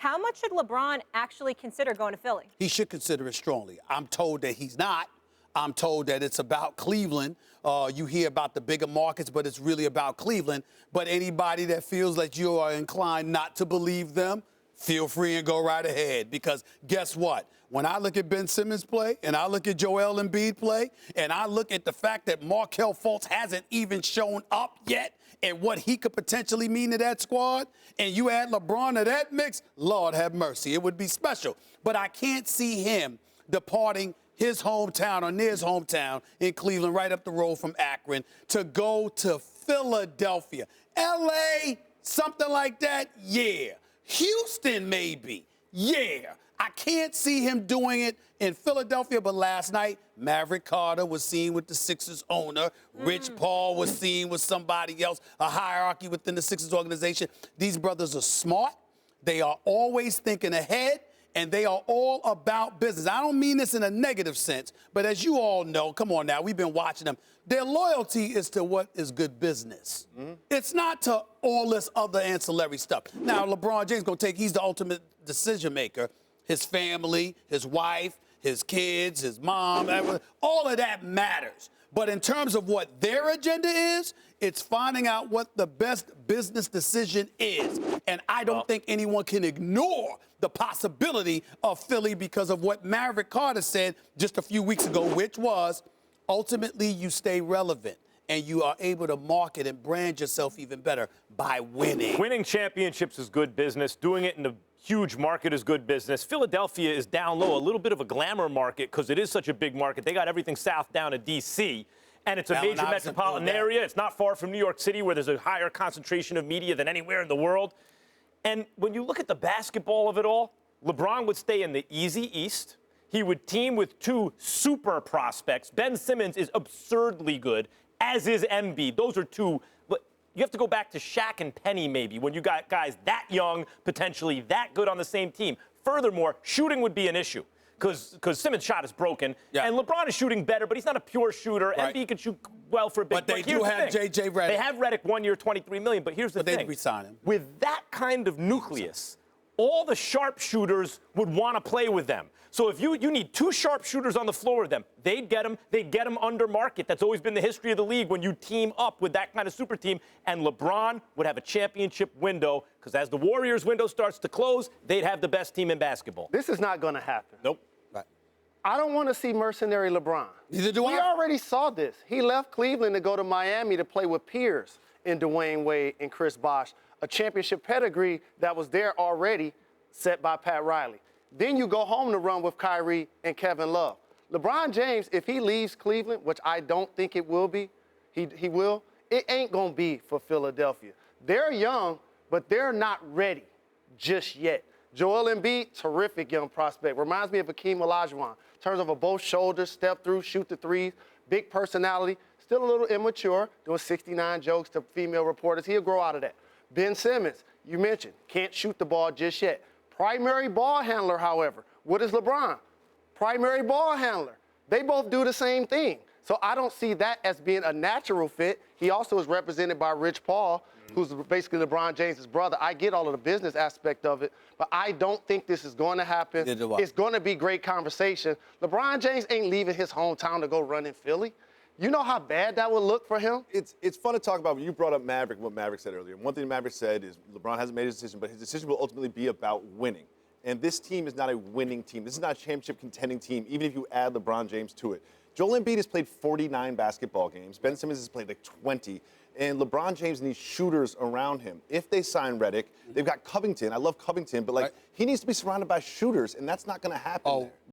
How much should LeBron actually consider going to Philly? He should consider it strongly. I'm told that he's not. I'm told that it's about Cleveland. You hear about the bigger markets, but it's really about Cleveland. But anybody that feels like you are inclined not to believe them, feel free and go right ahead. Because guess what? When I look at Ben Simmons play, and I look at Joel Embiid play, and I look at the fact that Markelle Fultz hasn't even shown up yet and what he could potentially mean to that squad, and you add LeBron to that mix, Lord have mercy. It would be special. But I can't see him departing his hometown or near his hometown in Cleveland, right up the road from Akron, to go to Philadelphia. L.A., something like that, yeah. Houston, maybe, yeah. I can't see him doing it in Philadelphia, but last night, Maverick Carter was seen with the Sixers owner. Rich Paul was seen with somebody else, a hierarchy within the Sixers organization. These brothers are smart. They are always thinking ahead, and they are all about business. I don't mean this in a negative sense, but as you all know, come on now, we've been watching them. Their loyalty is to what is good business. It's not to all this other ancillary stuff. Now, LeBron James he's the ultimate decision maker. His family, his wife, his kids, his mom, all of that matters. But in terms of what their agenda is, it's finding out what the best business decision is. And I don't think anyone can ignore the possibility of Philly because of what Maverick Carter said just a few weeks ago, which was ultimately you stay relevant and you are able to market and brand yourself even better by winning. Winning championships is good business. Doing it in a huge market is good business. Philadelphia is down low, a little bit of a glamour market because it is such a big market. They got everything south down to D.C., and it's a major metropolitan area. It's not far from New York City, where there's a higher concentration of media than anywhere in the world. And when you look at the basketball of it all, LeBron would stay in the easy East. He would team with two super prospects. Ben Simmons is absurdly good, as is Embiid. Those are two. You have to go back to Shaq and Penny, maybe, when you got guys that young, potentially that good on the same team. Furthermore, shooting would be an issue because Simmons' shot is broken. Yeah. And LeBron is shooting better, but he's not a pure shooter. Right. Embiid can shoot well for a big. But they do have J.J. Redick. They have Redick 1 year, $23 million. But here's the thing. They resign him. With that kind of nucleus, all the sharpshooters would want to play with them. So if you need two sharpshooters on the floor with them, they'd get them under market. That's always been the history of the league when you team up with that kind of super team. And LeBron would have a championship window because as the Warriors' window starts to close, they'd have the best team in basketball. This is not going to happen. Nope. Right. I don't want to see mercenary LeBron. Neither do I. We already saw this. He left Cleveland to go to Miami to play with peers in Dwayne Wade and Chris Bosh, a championship pedigree that was there already set by Pat Riley. Then you go home to run with Kyrie and Kevin Love. LeBron James, if he leaves Cleveland, which I don't think it will be, he will, it ain't going to be for Philadelphia. They're young, but they're not ready just yet. Joel Embiid, terrific young prospect. Reminds me of Hakeem Olajuwon. In terms of a both shoulders, step through, shoot the threes, big personality, still a little immature, doing 69 jokes to female reporters. He'll grow out of that. Ben Simmons, you mentioned, can't shoot the ball just yet. Primary ball handler, however. What is LeBron? Primary ball handler. They both do the same thing. So I don't see that as being a natural fit. He also is represented by Rich Paul, who's basically LeBron James' brother. I get all of the business aspect of it, but I don't think this is going to happen. It's going to be great conversation. LeBron James ain't leaving his hometown to go run in Philly. You know how bad that would look for him? It's fun to talk about. When you brought up Maverick, what Maverick said earlier. One thing Maverick said is LeBron hasn't made his decision, but his decision will ultimately be about winning. And this team is not a winning team. This is not a championship contending team, even if you add LeBron James to it. Joel Embiid has played 49 basketball games. Ben Simmons has played like 20. And LeBron James needs shooters around him. If they sign Redick, they've got Covington. I love Covington, but he needs to be surrounded by shooters, and that's not going to happen there.